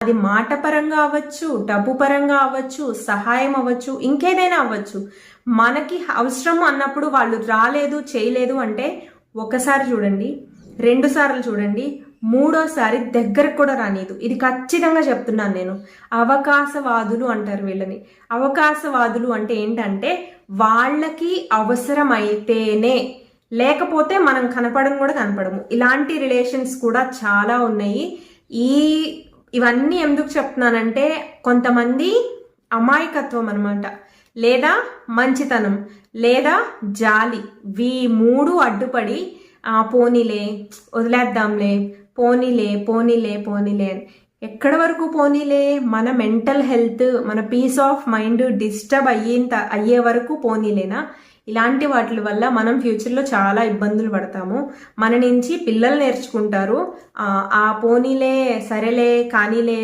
అది మాట పరంగా అవ్వచ్చు, డబ్బు పరంగా అవ్వచ్చు, సహాయం అవ్వచ్చు, ఇంకేదైనా అవ్వచ్చు. మనకి అవసరం అన్నప్పుడు వాళ్ళు రాలేదు, చేయలేదు అంటే ఒకసారి చూడండి, 2 సార్లు చూడండి, 3వసారి దగ్గరకు కూడా రానిదు. ఇది ఖచ్చితంగా చెప్తున్నాను నేను. అవకాశవాదులు అంటారు వీళ్ళని. అవకాశవాదులు అంటే ఏంటంటే వాళ్ళకి అవసరమైతేనే, లేకపోతే మనం కనపడము కూడా కనపడము. ఇలాంటి రిలేషన్స్ కూడా చాలా ఉన్నాయి. ఇవన్నీ ఎందుకు చెప్తున్నానంటే కొంతమంది అమాయకత్వం అనమాట, లేదా మంచితనం, లేదా జాలి, 3 అడ్డుపడి పోనీలే, వదిలేద్దాంలే, పోనీలే పోనీలే పోనీలే అని. ఎక్కడి వరకు పోనీలే? మన మెంటల్ హెల్త్, మన పీస్ ఆఫ్ మైండ్ డిస్టర్బ్ అయ్యే వరకు పోనీలేనా? ఇలాంటి వాటి వల్ల మనం ఫ్యూచర్లో చాలా ఇబ్బందులు పడతాము. మన నుంచి పిల్లలు నేర్చుకుంటారు ఆ పోనీలే, సరేలే, కానీలే,